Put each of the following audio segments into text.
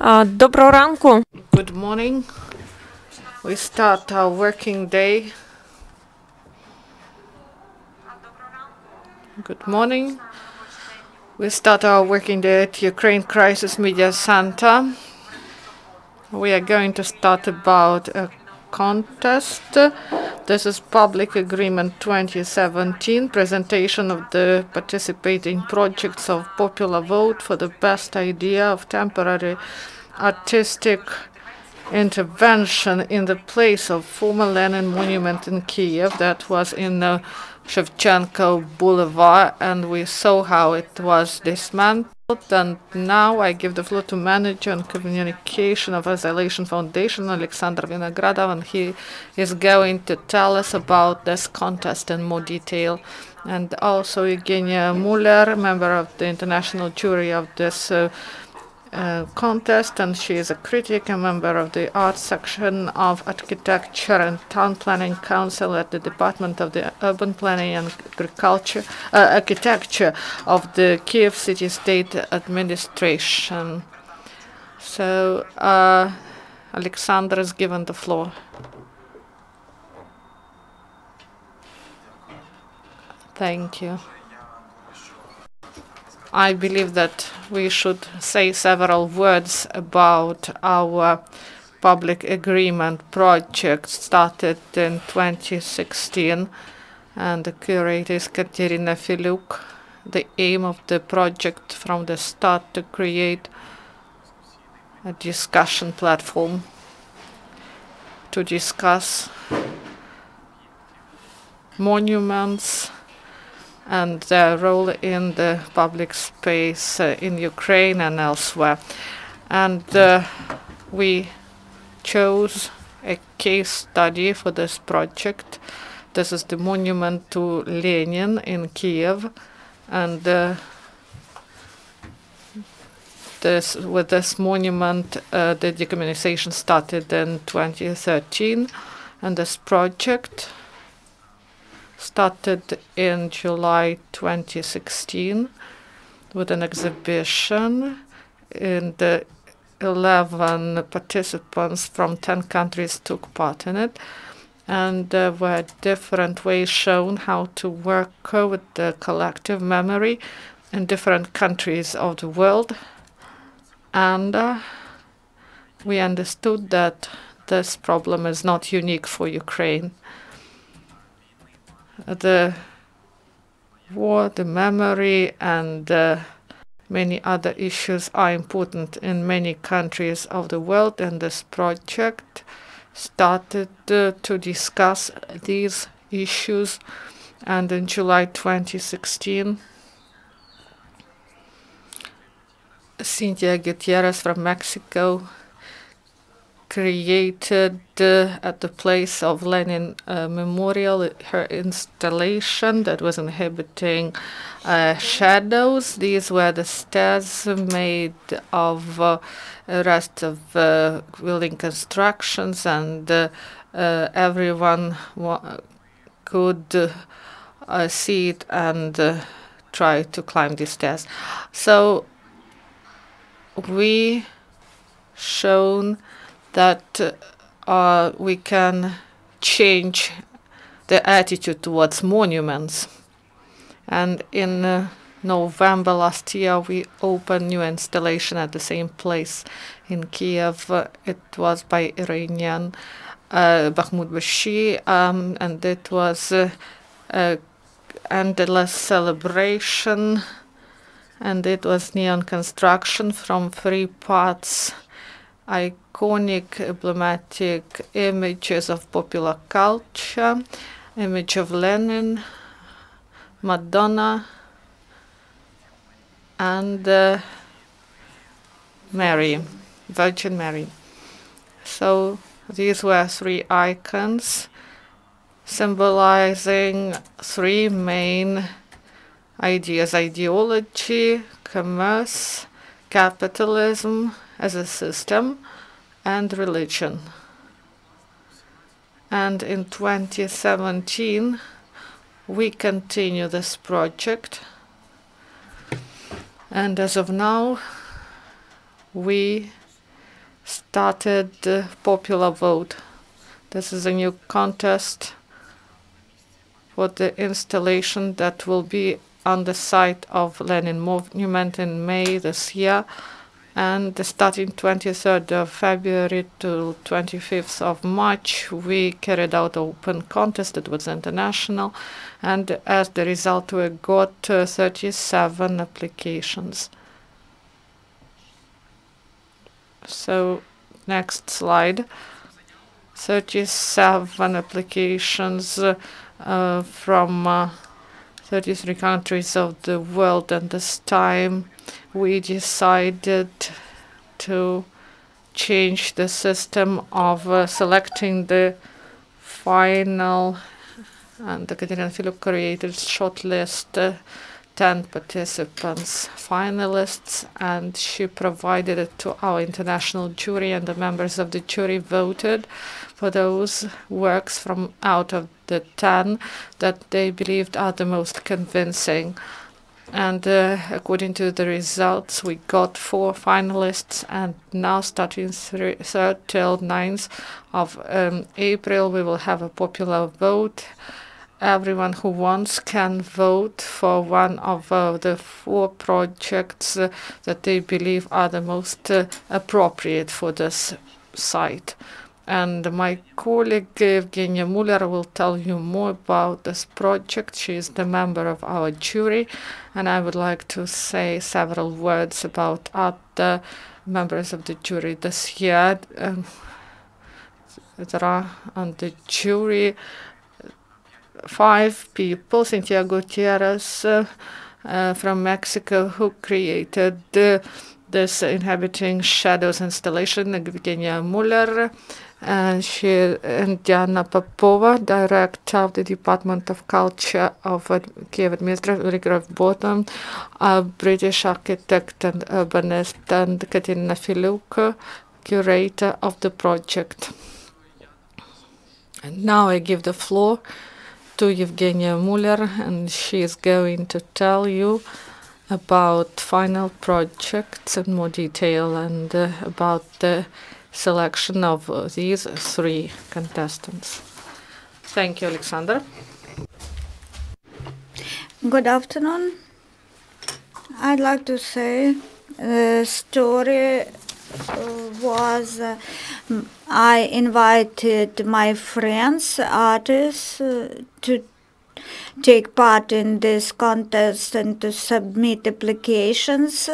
Доброго ранку. Good morning. We start our working day. Good morning. We start our working day at Ukraine Crisis Media Center. We are going to start about a contest. This is Public Agreement 2017, presentation of the participating projects of popular vote for the best idea of temporary artistic intervention in the place of former Lenin monument in Kyiv that was in Shevchenko Boulevard, and we saw how it was dismantled. And now I give the floor to Manager and Communication of Isolation Foundation, Oleksandr Vynohradov, and he is going to tell us about this contest in more detail. And also Yevhenia Molyar, member of the international jury of this contest, and she is a critic, a member of the art section of Architecture and Town Planning Council at the Department of the Urban Planning and Architecture of the Kyiv City State Administration. So, Oleksandr is given the floor. Thank you. I believe that we should say several words about our public agreement project started in 2016, and the curator is Katerina Filuk. The aim of the project from the start to create a discussion platform to discuss monuments and their role in the public space in Ukraine and elsewhere. And we chose a case study for this project. This is the monument to Lenin in Kyiv, and with this monument the decommunization started in 2013, and this project started in July 2016 with an exhibition, and 11 participants from 10 countries took part in it, and there were different ways shown how to work with the collective memory in different countries of the world. And we understood that this problem is not unique for Ukraine. The war, the memory, and many other issues are important in many countries of the world, and this project started to discuss these issues. And in July 2016, Cynthia Gutierrez from Mexico created at the place of Lenin Memorial her installation that was inhabiting shadows. These were the stairs made of a rest of building constructions, and everyone could see it and try to climb these stairs. So we shown that we can change the attitude towards monuments. And in November last year, we opened new installation at the same place in Kyiv. It was by Iranian Bakhmut Bashi, and it was a endless celebration, and it was neon construction from 3 parts. Iconic, emblematic images of popular culture, image of Lenin, Madonna, and Mary, Virgin Mary. So these were 3 icons symbolizing 3 main ideas: ideology, commerce, capitalism as a system, and religion. And in 2017, we continue this project. And as of now, we started the popular vote. This is a new contest for the installation that will be on the site of Lenin Monument in May this year, and starting 23rd of February to 25th of March, we carried out an open contest. It was international, and as the result, we got 37 applications. So, next slide. 37 applications from 33 countries of the world, and this time we decided to change the system of selecting the final, and Katerina Filip created shortlist 10 participants, finalists, and she provided it to our international jury, and the members of the jury voted for those works from out of the 10 that they believed are the most convincing. And according to the results, we got 4 finalists, and now starting 3rd till 9th of April, we will have a popular vote. Everyone who wants can vote for one of the 4 projects that they believe are the most appropriate for this site. And my colleague Yevhenia Molyar will tell you more about this project. She is the member of our jury, and I would like to say several words about other members of the jury this year. There are on the jury 5 people: Cynthia Gutierrez from Mexico, who created this Inhabiting Shadows installation, Yevhenia Molyar, and Diana Popova, director of the Department of Culture of Kyiv Administration, Oleksandr Bottom, a British architect and urbanist, and Katerina Filip, curator of the project. And now I give the floor to Yevhenia Molyar, and she is going to tell you about final projects in more detail, and about the selection of these 3 contestants. Thank you, Oleksandr. Good afternoon. I'd like to say the story was I invited my friends, artists, to take part in this contest and to submit applications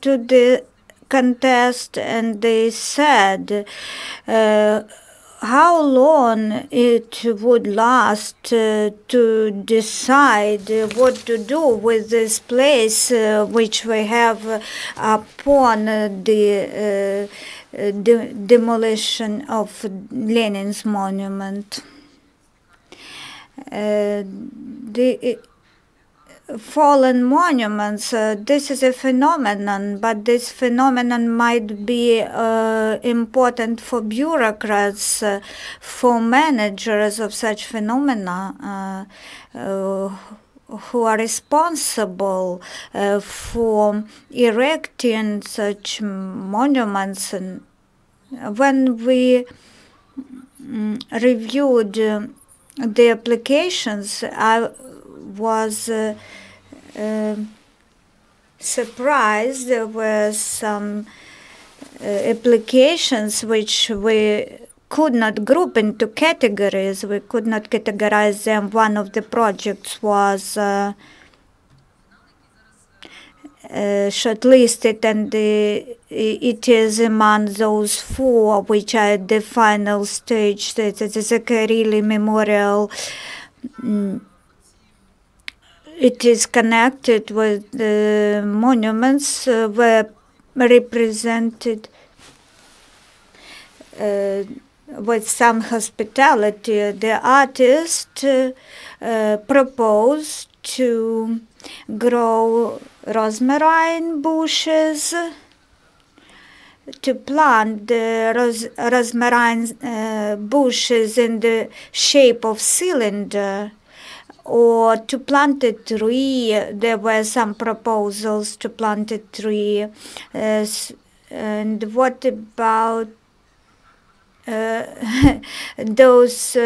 to the contest, and they said how long it would last to decide what to do with this place which we have upon the demolition of Lenin's monument. The fallen monuments, this is a phenomenon, but this phenomenon might be important for bureaucrats, for managers of such phenomena, who are responsible for erecting such monuments. And when we reviewed the applications, I was surprised. There were some applications which we could not group into categories. We could not categorize them. One of the projects was shortlisted, and it is among those 4 which are at the final stage. That it is a Kareli Memorial. It is connected with the monuments were represented with some hospitality. The artist proposed to grow rosemary bushes, to plant the rosemary bushes in the shape of cylinder, or to plant a tree. There were some proposals to plant a tree And what about those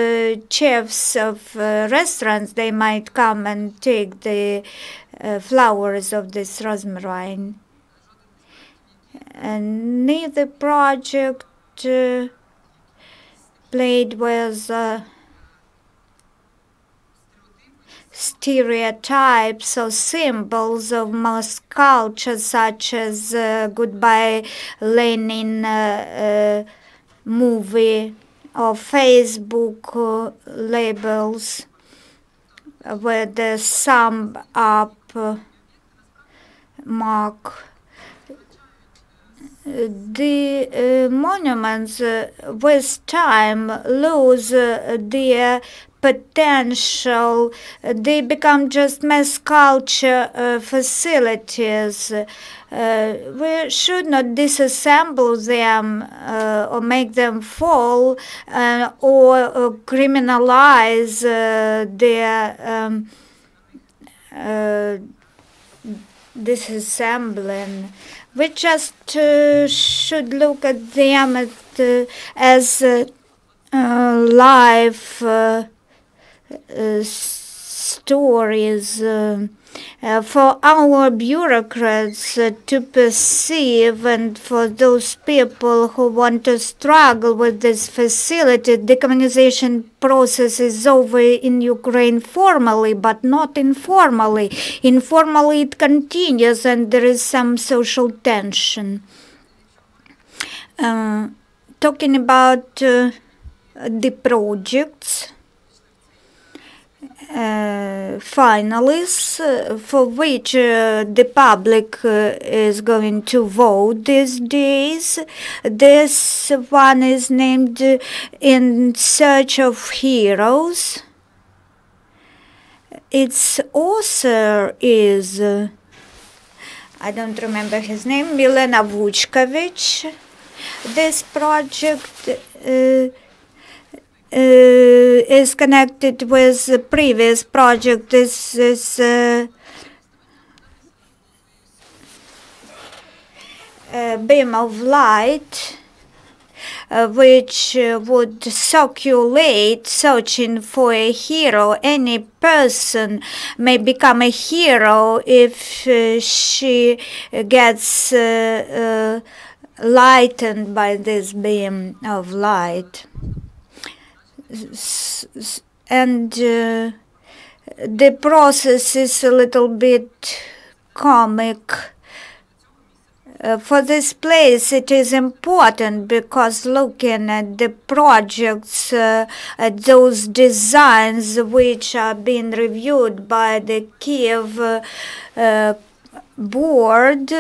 chefs of restaurants? They might come and take the flowers of this rosemary. And neither project played with stereotypes or symbols of mass culture, such as Goodbye Lenin movie or Facebook labels with the sum up mark. The monuments with time lose their potential. They become just mass culture facilities. We should not disassemble them or make them fall or criminalize their disassembling. We just should look at them as life stories for our bureaucrats to perceive, and for those people who want to struggle with this facility. The communization process is over in Ukraine formally, but not informally. Informally it continues, and there is some social tension. Talking about the projects, finalists for which the public is going to vote these days. This one is named In Search of Heroes. Its author is, I don't remember his name, Milena Vuchkovich. This project is connected with the previous project. This is beam of light which would circulate searching for a hero. Any person may become a hero if she gets lightened by this beam of light. And the process is a little bit comic. For this place it is important because looking at the projects, at those designs which are being reviewed by the Kyiv board,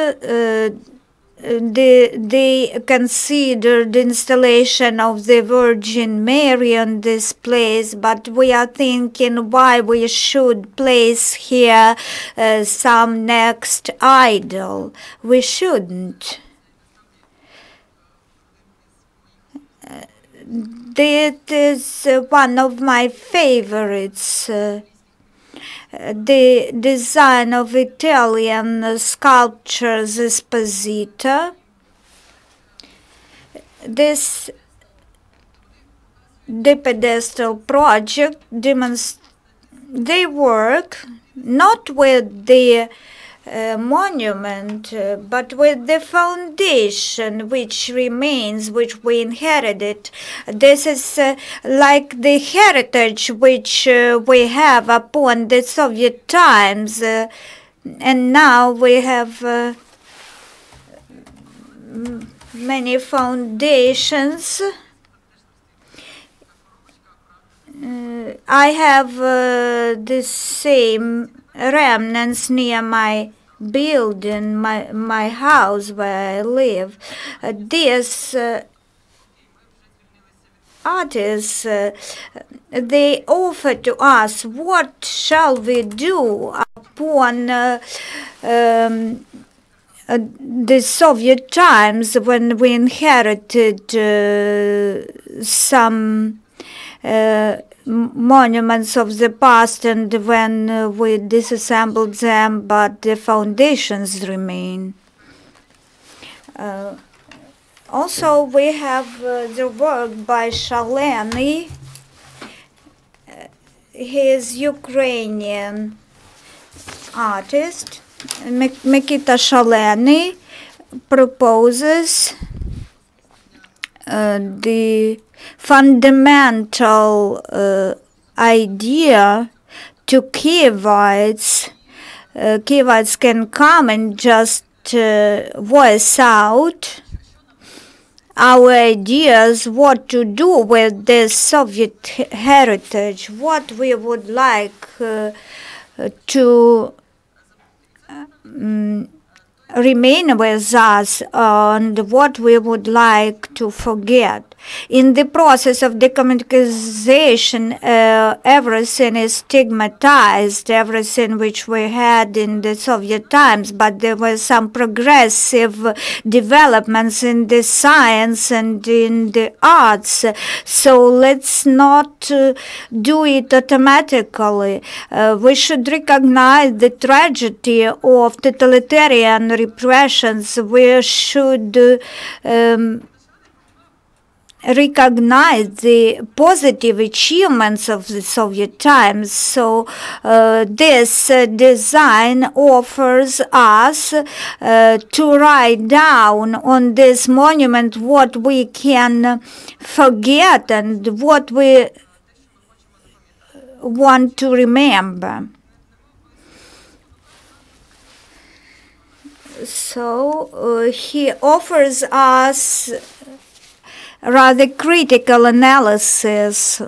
they considered the installation of the Virgin Mary on this place, but we are thinking why we should place here some next idol. We shouldn't. That is one of my favorites. The design of Italian sculptures Esposito. The pedestal project they work not with the monument, but with the foundation which remains, which we inherited. This is like the heritage which we have upon the Soviet times, and now we have many foundations. I have the same remnants near my building, my house where I live. These artists, they offer to us, what shall we do upon the Soviet times when we inherited some monuments of the past, and when we disassembled them, but the foundations remain. Also, we have the work by Shaleni. He is Ukrainian artist. Mikita Shaleni proposes the fundamental idea to Kyivites. Kyivites can come and just voice out our ideas what to do with this Soviet heritage, what we would like to remain with us, and what we would like to forget. In the process of decommunization, everything is stigmatized, everything which we had in the Soviet times, but there were some progressive developments in the science and in the arts. So let's not do it automatically. We should recognize the tragedy of totalitarian repressions. We should recognize the positive achievements of the Soviet times. So this design offers us to write down on this monument what we can forget and what we want to remember. So he offers us rather critical analysis,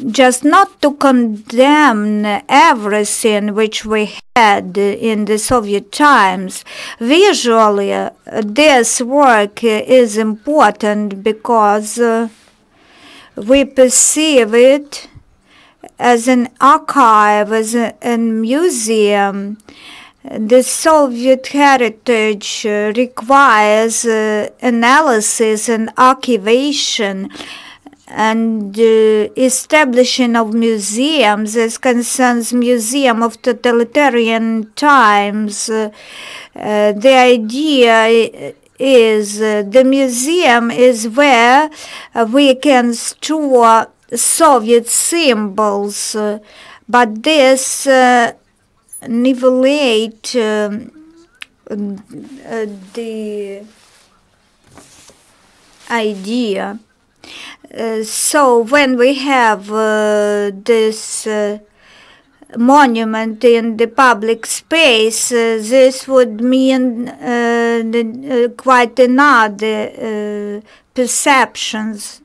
just not to condemn everything which we had in the Soviet times. Visually, this work is important because we perceive it as an archive, as a museum. The Soviet heritage requires analysis and archivation, and establishing of museums as concerns museum of totalitarian times. The idea is the museum is where we can store Soviet symbols, but this nivellate the idea. So when we have this monument in the public space, this would mean quite another perceptions.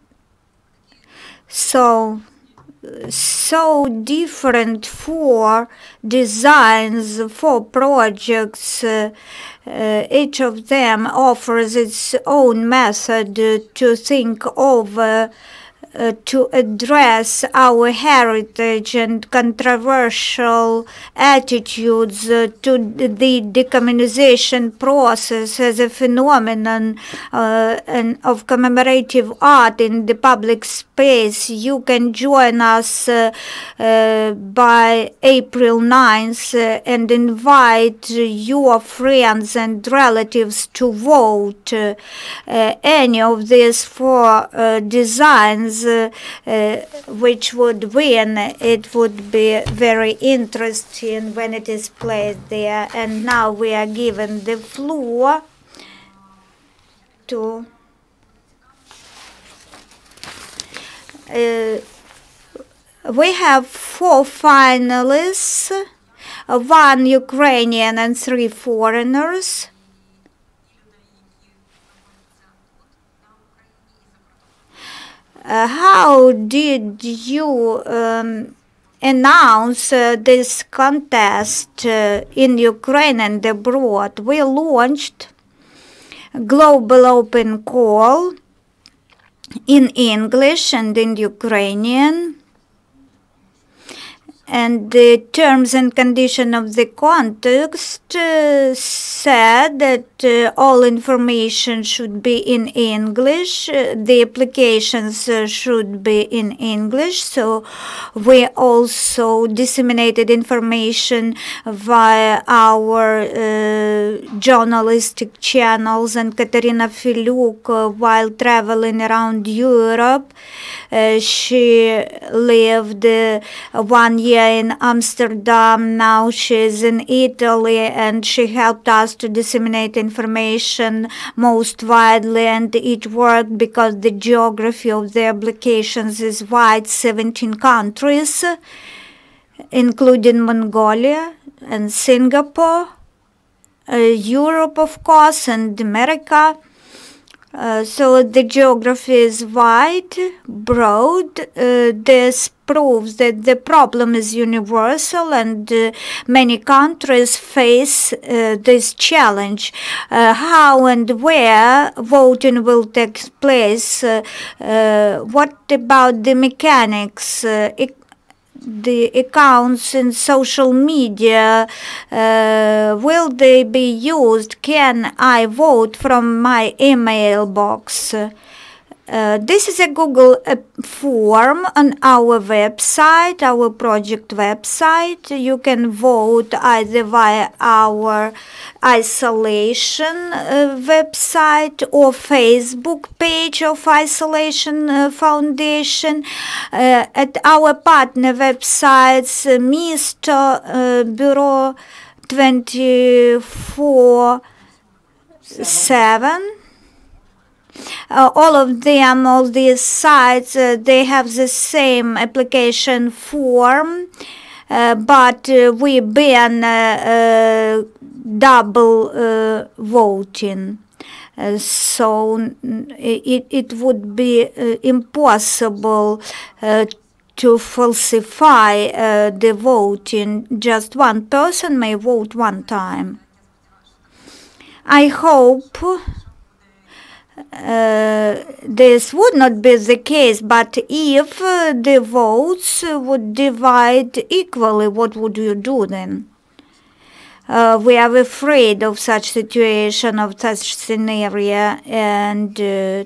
So different for designs, for projects. Each of them offers its own method to think over, to address our heritage and controversial attitudes to the decommunization process as a phenomenon and of commemorative art in the public space. You can join us by April 9th and invite your friends and relatives to vote. Any of these four designs which would win, it would be very interesting when it is placed there. And now we are given the floor to we have 4 finalists, 1 Ukrainian and 3 foreigners. How did you announce this contest in Ukraine and abroad? We launched Global Open Call in English and in Ukrainian. and the terms and conditions of the context said that all information should be in English, the applications should be in English, so we also disseminated information via our journalistic channels, and Katerina Filuk, while traveling around Europe, she lived 1 year in Amsterdam, now she's in Italy, and she helped us to disseminate information most widely, and it worked because the geography of the applications is wide, 17 countries, including Mongolia and Singapore, Europe, of course, and America. So the geography is wide, broad. This proves that the problem is universal, and many countries face this challenge. How and where voting will take place? What about the mechanics? The accounts in social media, will they be used? Can I vote from my email box? This is a Google form on our website, our project website. You can vote either via our isolation website or Facebook page of Isolation Foundation. At our partner websites, Misto, Bureau 24/7. All of them, all these sites, they have the same application form, but we ban double voting. So it would be impossible to falsify the voting. Just one person may vote one time. I hope this would not be the case, but if the votes would divide equally, what would you do then? We are afraid of such situation, of such scenario, and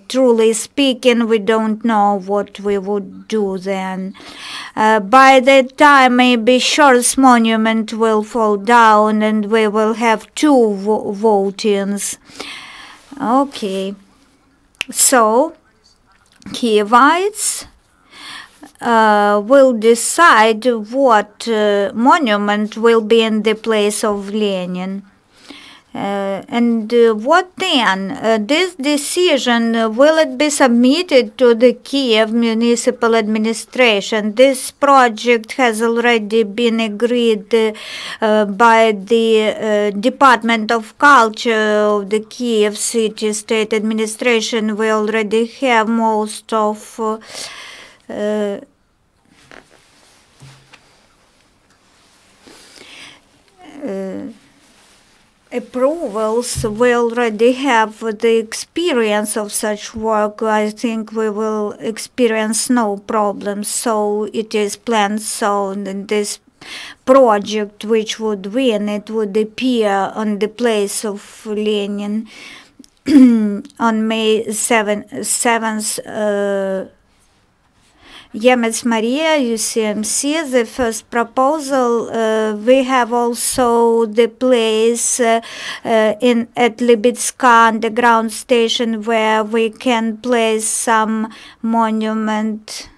truly speaking, we don't know what we would do then. By that time, maybe Shor's monument will fall down, and we will have two votings. Okay. So, Kyivites will decide what monument will be in the place of Lenin. And what then? This decision, will it be submitted to the Kyiv municipal administration? This project has already been agreed by the Department of Culture of the Kyiv City State Administration. We already have most of approvals. We already have the experience of such work. I think we will experience no problems. So it is planned so this project which would win, it would appear on the place of Lenin on May 7th. Yevhenia Molyar, UCMC, the first proposal. We have also the place at Libitska underground station where we can place some monument.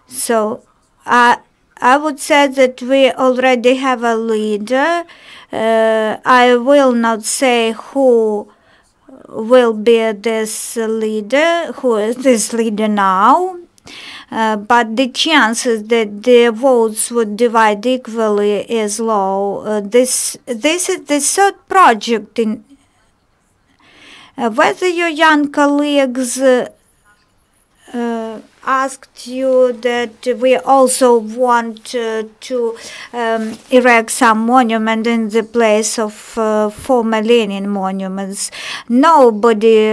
So I would say that we already have a leader. I will not say who will be this leader, who is this leader now. But the chances that the votes would divide equally is low. This is the third project. In whether your young colleagues asked you that we also want to erect some monument in the place of former Lenin monuments. Nobody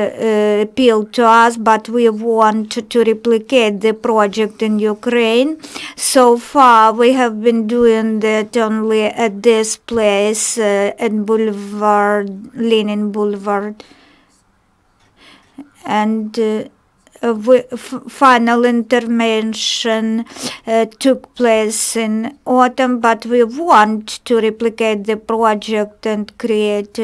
appealed to us, but we want to replicate the project in Ukraine. So far, we have been doing that only at this place, at Lenin Boulevard. And final intervention took place in autumn, but we want to replicate the project and create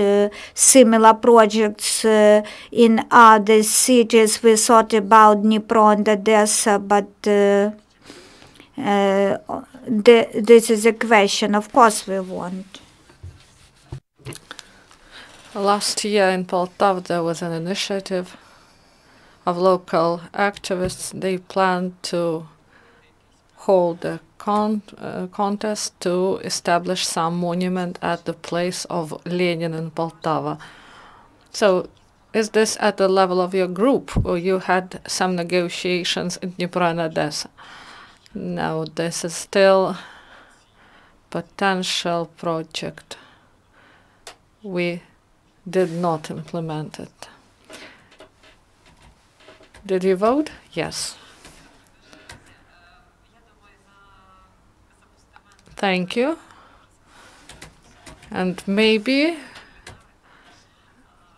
similar projects in other cities. We thought about Dnipro and Odessa, but this is a question. Of course we want. Last year in Poltava there was an initiative of local activists. They planned to hold a contest to establish some monument at the place of Lenin in Poltava. So is this at the level of your group, or you had some negotiations in Dnipro and Odessa? No, this is still potential project. We did not implement it. Did you vote? Yes. Thank you. And maybe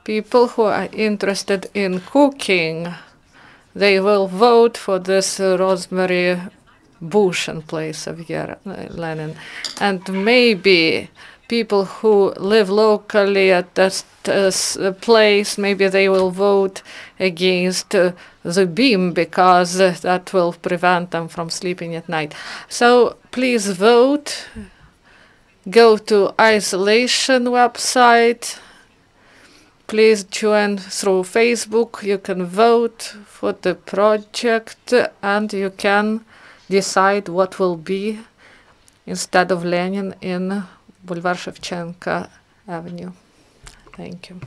people who are interested in cooking, they will vote for this rosemary bush in place of Lenin. And maybe people who live locally at this place, maybe they will vote against the beam, because that will prevent them from sleeping at night. So please vote. Go to isolation website. Please join through Facebook. You can vote for the project, and you can decide what will be instead of Lenin in Boulevard Shevchenko Avenue. Thank you.